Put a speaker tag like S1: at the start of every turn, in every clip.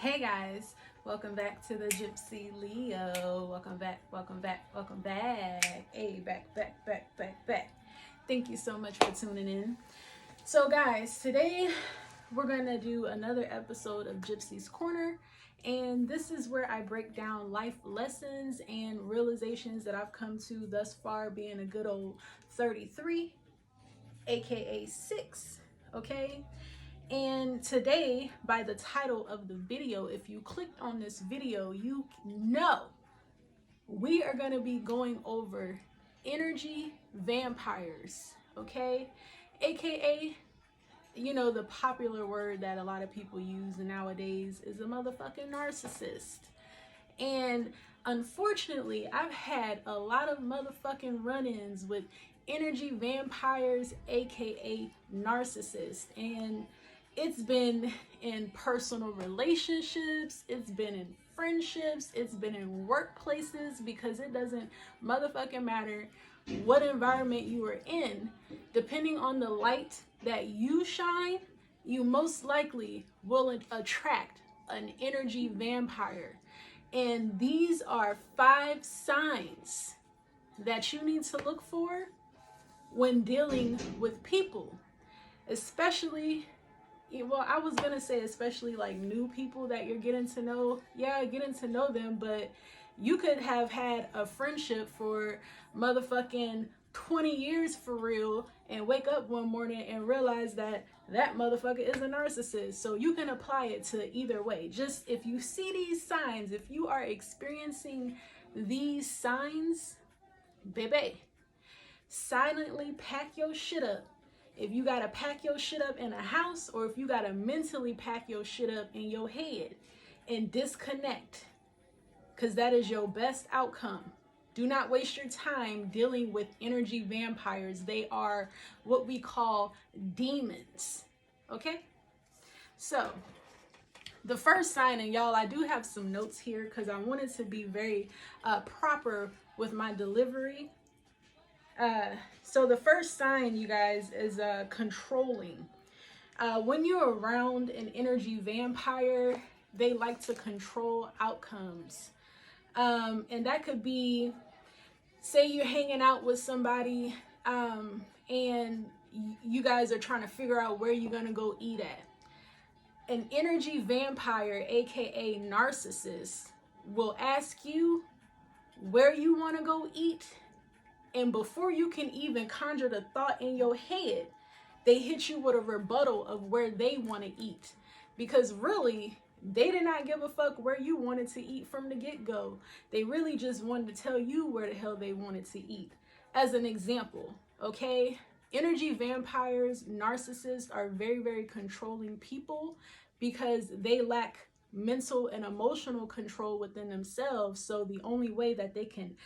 S1: Hey guys, welcome back to the Gypsy Leo. Welcome back, welcome back, welcome back. Hey, back. Thank you so much for tuning in. So, guys, today we're gonna do another episode of Gypsy's Corner, and this is where I break down life lessons and realizations that I've come to thus far, being a good old 33, aka 6. Okay. And today, by the title of the video, if you clicked on this video, you know we are going to be going over energy vampires, okay? AKA, the popular word that a lot of people use nowadays is a motherfucking narcissist. And unfortunately, I've had a lot of motherfucking run-ins with energy vampires, AKA narcissists. And it's been in personal relationships, it's been in friendships, it's been in workplaces, because it doesn't motherfucking matter what environment you are in. Depending on the light that you shine, you most likely will attract an energy vampire. And these are 5 signs that you need to look for when dealing with people, especially, well, I was gonna say especially like new people that you're getting to know. Yeah, getting to know them, but you could have had a friendship for motherfucking 20 years for real and wake up one morning and realize that that motherfucker is a narcissist. So you can apply it to either way. Just if you see these signs, if you are experiencing these signs, baby, silently pack your shit up. If you gotta pack your shit up in a house, or if you gotta mentally pack your shit up in your head and disconnect, because that is your best outcome. Do not waste your time dealing with energy vampires. They are what we call demons. Okay? So, the first sign, and y'all, I do have some notes here because I wanted to be very proper with my delivery. So the first sign, you guys, is controlling. When you're around an energy vampire, they like to control outcomes. And that could be, say you're hanging out with somebody and you guys are trying to figure out where you're going to go eat at. An energy vampire, aka narcissist, will ask you where you want to go eat. And before you can even conjure the thought in your head, they hit you with a rebuttal of where they want to eat. Because really, they did not give a fuck where you wanted to eat from the get-go. They really just wanted to tell you where the hell they wanted to eat. As an example, okay? Energy vampires, narcissists are very, very controlling people because they lack mental and emotional control within themselves. So the only way that they can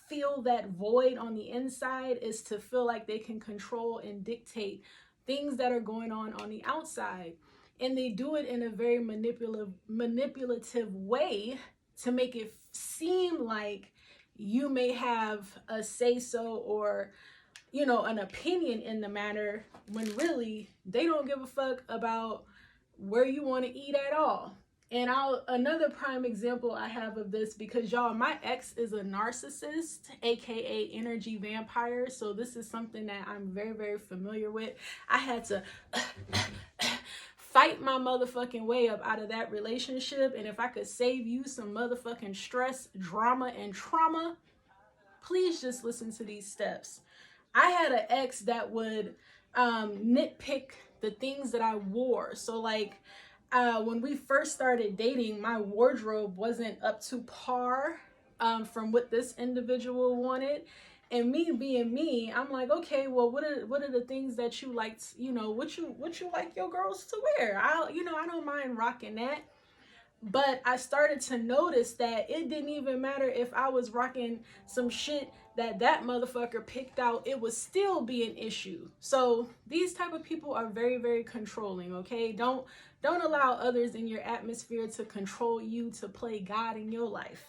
S1: feel that void on the inside is to feel like they can control and dictate things that are going on the outside. And they do it in a very manipulative way to make it seem like you may have a say-so or, an opinion in the matter, when really they don't give a fuck about where you want to eat at all. And another prime example I have of this, because y'all, my ex is a narcissist, aka energy vampire. So this is something that I'm very, very familiar with. I had to fight my motherfucking way up out of that relationship. And if I could save you some motherfucking stress, drama, and trauma, please just listen to these steps. I had an ex that would nitpick the things that I wore. So like, when we first started dating, my wardrobe wasn't up to par from what this individual wanted. And me being me, I'm like, okay, well, what are the things that you like, what you like your girls to wear? I don't mind rocking that. But I started to notice that it didn't even matter if I was rocking some shit that motherfucker picked out, it would still be an issue. So these type of people are very, very controlling, okay? Don't allow others in your atmosphere to control you, to play God in your life.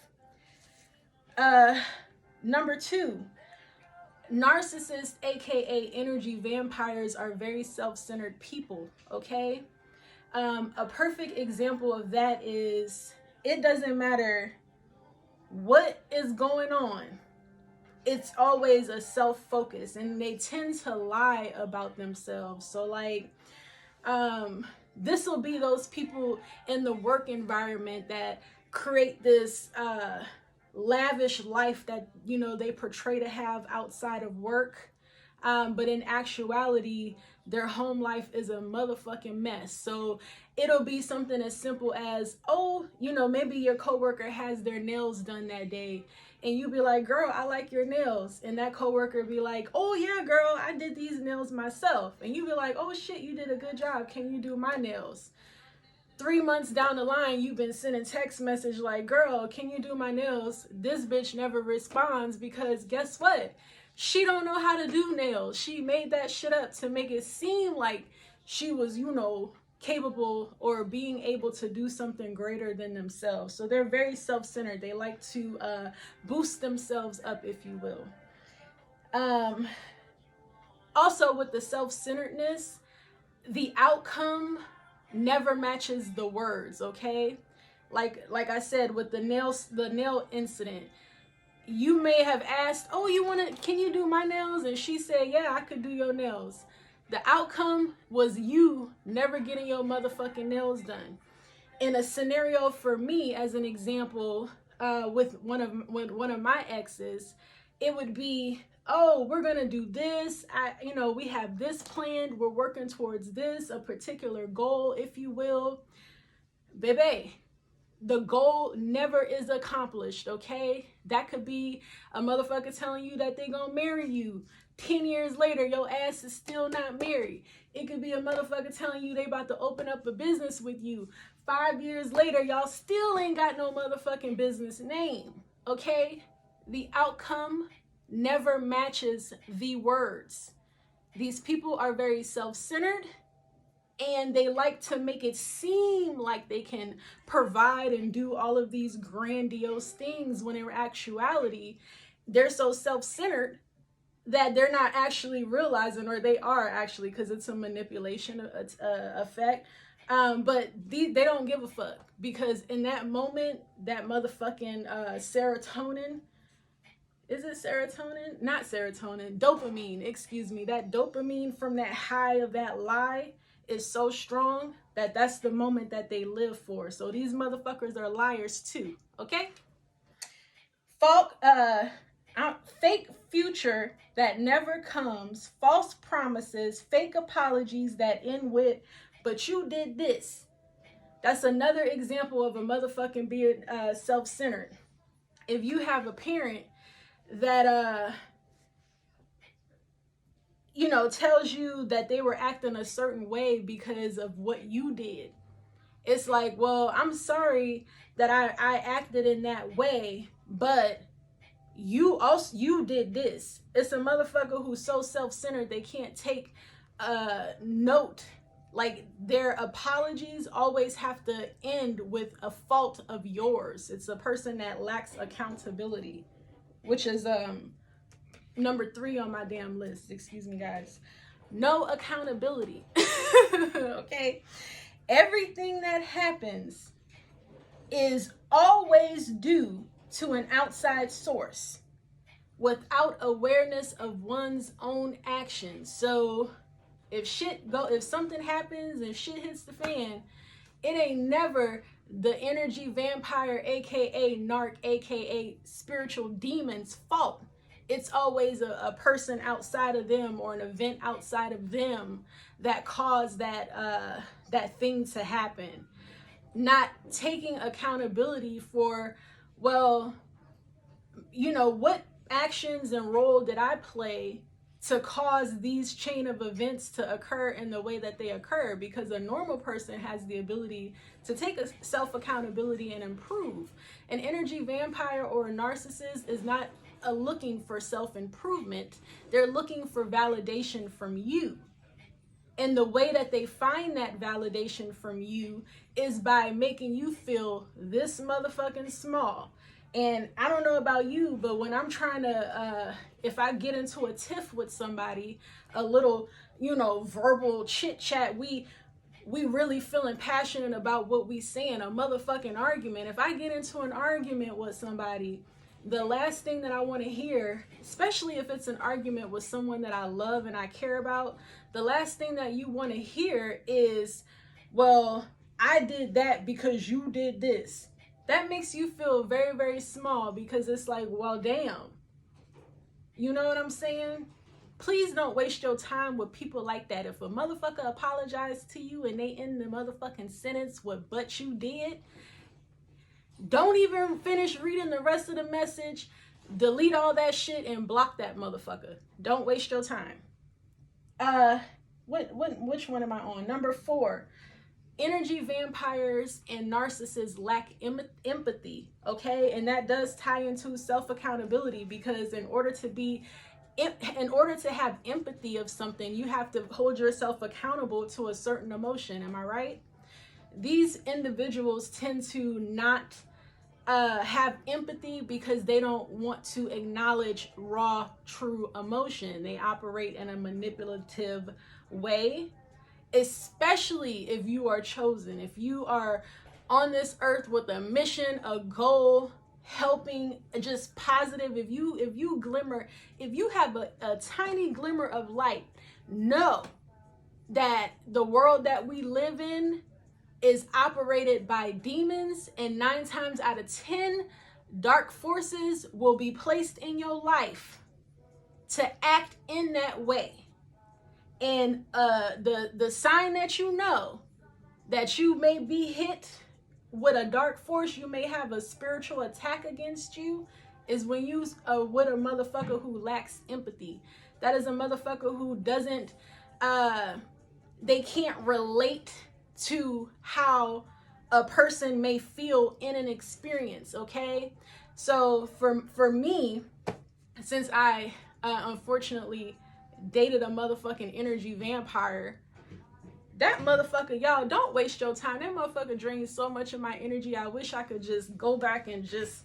S1: Number 2, narcissists, aka energy vampires, are very self-centered people, okay? A perfect example of that is, it doesn't matter what is going on, it's always a self-focus, and they tend to lie about themselves. So like, this will be those people in the work environment that create this lavish life that, you know, they portray to have outside of work, but in actuality their home life is a motherfucking mess. So it'll be something as simple as, oh, you know, maybe your coworker has their nails done that day, and you be like, girl, I like your nails. And that coworker be like, oh yeah, girl, I did these nails myself. And you be like, oh shit, you did a good job. Can you do my nails? 3 months down the line, you've been sending text message like, girl, can you do my nails? This bitch never responds, because guess what? She don't know how to do nails. She made that shit up to make it seem like she was, you know, capable or being able to do something greater than themselves. So they're very self-centered. They like to boost themselves up, if you will. Also, with the self-centeredness, the outcome never matches the words, okay? Like I said, with the nail incident, you may have asked, oh, can you do my nails? And she said, yeah, I could do your nails. The outcome was you never getting your motherfucking nails done. In a scenario for me, as an example, with one of my exes, it would be, oh, we're gonna do this. We have this planned. We're working towards this, a particular goal, if you will. Baby, the goal never is accomplished, okay? That could be a motherfucker telling you that they gonna marry you. 10 years later, your ass is still not married. It could be a motherfucker telling you they about to open up a business with you. 5 years later, y'all still ain't got no motherfucking business name, okay? The outcome never matches the words. These people are very self-centered, and they like to make it seem like they can provide and do all of these grandiose things, when in actuality, they're so self-centered that they're not actually realizing, or they are actually, because it's a manipulation effect. But they don't give a fuck, because in that moment, that motherfucking serotonin, is it serotonin? Not serotonin, dopamine, excuse me. That dopamine from that high of that lie is so strong that that's the moment that they live for. So these motherfuckers are liars too, okay? Fake future that never comes, false promises, fake apologies that end with, but you did this. That's another example of a motherfucking being self-centered. If you have a parent that tells you that they were acting a certain way because of what you did, it's like, well, I'm sorry that I acted in that way, but you did this. It's a motherfucker who's so self-centered they can't take note. Like, their apologies always have to end with a fault of yours. It's a person that lacks accountability, which is number 3 on my damn list. Excuse me, guys. No accountability. Okay? Everything that happens is always due to an outside source without awareness of one's own actions. So if something happens and shit hits the fan, it ain't never the energy vampire, aka narc, aka spiritual demon's fault. It's always a person outside of them, or an event outside of them, that caused that thing to happen. Not taking accountability for, well, what actions and role did I play to cause these chain of events to occur in the way that they occur? Because a normal person has the ability to take a self-accountability and improve. An energy vampire or a narcissist is not looking for self-improvement. They're looking for validation from you. And the way that they find that validation from you is by making you feel this motherfucking small. And I don't know about you, but when I'm trying to, if I get into a tiff with somebody, a little, verbal chit chat, we we really feeling passionate about what we saying. A motherfucking argument. If I get into an argument with somebody, the last thing that I want to hear, especially if it's an argument with someone that I love and I care about, the last thing that you want to hear is, well, I did that because you did this. That makes you feel very, very small, because it's like, well, damn. You know what I'm saying? Please don't waste your time with people like that. If a motherfucker apologized to you and they end the motherfucking sentence with "but you did," don't even finish reading the rest of the message. Delete all that shit and block that motherfucker. Don't waste your time. Which one am I on? Number 4. Energy vampires and narcissists lack empathy. Okay, and that does tie into self-accountability, because in order to have empathy of something, you have to hold yourself accountable to a certain emotion. Am I right? These individuals tend to not have empathy because they don't want to acknowledge raw, true emotion. They operate in a manipulative way, especially if you are chosen. If you are on this earth with a mission, a goal, helping, just positive, if you have a tiny glimmer of light, know that the world that we live in is operated by demons, and 9 times out of 10, dark forces will be placed in your life to act in that way. And the sign that you know that you may be hit with a dark force, you may have a spiritual attack against you, is when you with a motherfucker who lacks empathy. That is a motherfucker who doesn't, they can't relate to how a person may feel in an experience. Okay, so for me, since I unfortunately dated a motherfucking energy vampire, that motherfucker, y'all, don't waste your time. That motherfucker drains so much of my energy. I wish I could just go back and just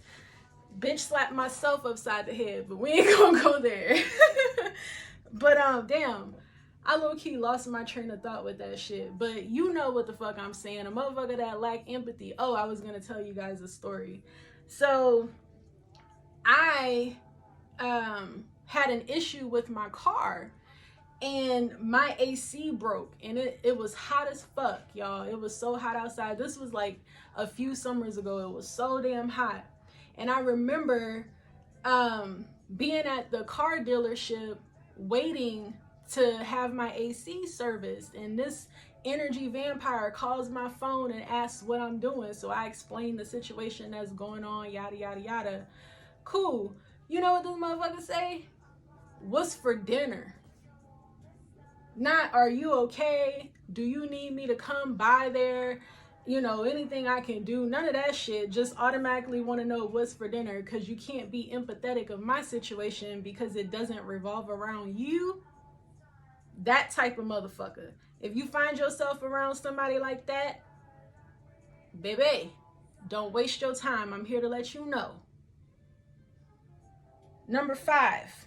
S1: bitch slap myself upside the head, but we ain't gonna go there. But damn, I low-key lost my train of thought with that shit. But you know what the fuck I'm saying. A motherfucker that lack empathy. Oh, I was gonna tell you guys a story. So I had an issue with my car, and my AC broke, and it was hot as fuck, y'all. It was so hot outside. This was like a few summers ago. It was so damn hot. And I remember being at the car dealership waiting to have my AC serviced, and this energy vampire calls my phone and asks what I'm doing. So I explained the situation that's going on, yada yada yada. Cool. You know what this motherfucker say? What's for dinner? Not, are you okay? Do you need me to come by there? You know, anything I can do? None of that shit. Just automatically want to know what's for dinner, because you can't be empathetic of my situation because it doesn't revolve around you. That type of motherfucker. If you find yourself around somebody like that, baby, don't waste your time. I'm here to let you know. Number 5.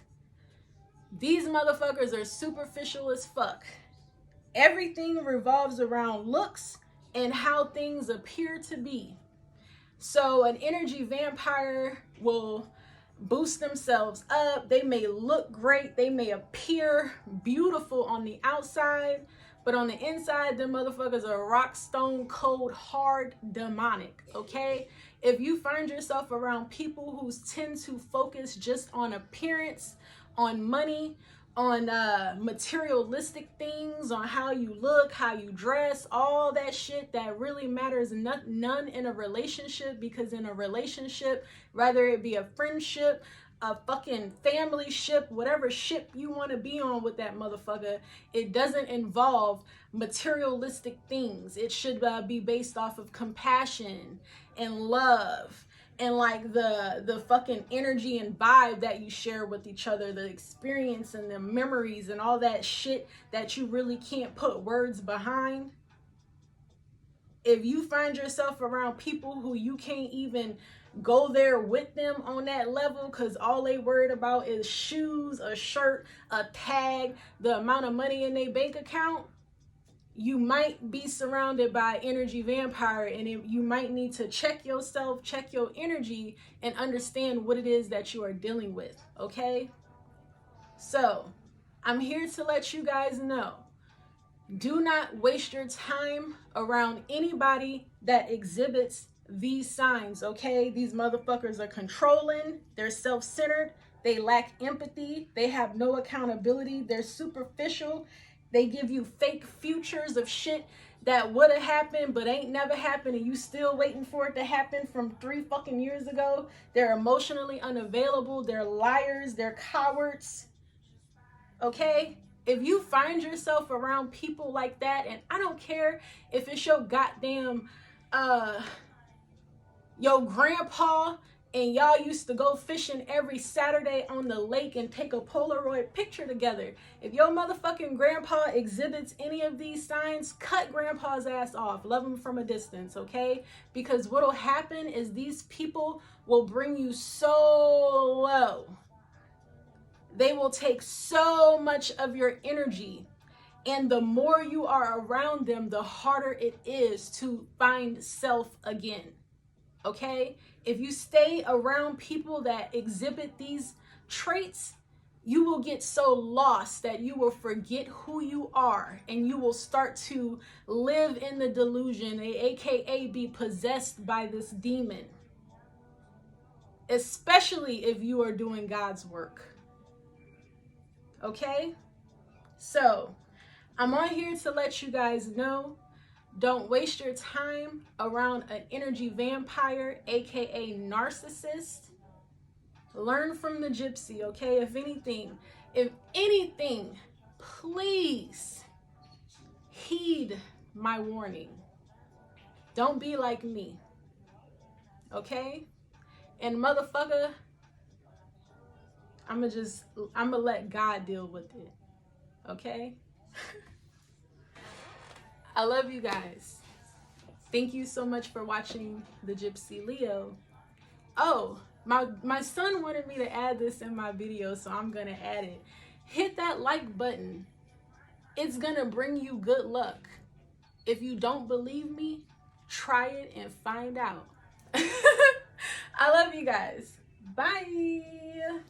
S1: These motherfuckers are superficial as fuck. Everything revolves around looks and how things appear to be. So an energy vampire will boost themselves up. They may look great. They may appear beautiful on the outside, but on the inside, them motherfuckers are rock, stone, cold, hard, demonic. Okay? If you find yourself around people who tend to focus just on appearance, on money, on materialistic things, on how you look, how you dress, all that shit that really matters none in a relationship, because in a relationship, whether it be a friendship, a fucking family ship, whatever ship you want to be on with that motherfucker, it doesn't involve materialistic things. It should be based off of compassion and love, and like the fucking energy and vibe that you share with each other, the experience and the memories and all that shit that you really can't put words behind. If you find yourself around people who you can't even go there with them on that level because all they worried about is shoes, a shirt, a tag, the amount of money in their bank account, you might be surrounded by energy vampire, and you might need to check yourself, check your energy, and understand what it is that you are dealing with, okay? So I'm here to let you guys know, do not waste your time around anybody that exhibits these signs, okay? These motherfuckers are controlling, they're self-centered, they lack empathy, they have no accountability, they're superficial, they give you fake futures of shit that would have happened but ain't never happened, and you still waiting for it to happen from 3 fucking years ago. They're emotionally unavailable, they're liars, they're cowards, okay? If you find yourself around people like that, and I don't care if it's your goddamn your grandpa and y'all used to go fishing every Saturday on the lake and take a Polaroid picture together. If your motherfucking grandpa exhibits any of these signs, cut grandpa's ass off. Love him from a distance, okay? Because what'll happen is these people will bring you so low. They will take so much of your energy. And the more you are around them, the harder it is to find self again. Okay? If you stay around people that exhibit these traits, you will get so lost that you will forget who you are, and you will start to live in the delusion, aka be possessed by this demon. Especially if you are doing God's work. Okay? So, I'm on here to let you guys know, don't waste your time around an energy vampire, aka narcissist. Learn from the Gypsy, okay? If anything, please heed my warning. Don't be like me, okay? And motherfucker, I'ma let God deal with it, okay? I love you guys. Thank you so much for watching the Gypsy Leo. Oh, my son wanted me to add this in my video, so I'm gonna add it. Hit that like button. It's gonna bring you good luck. If you don't believe me, try it and find out. I love you guys. Bye.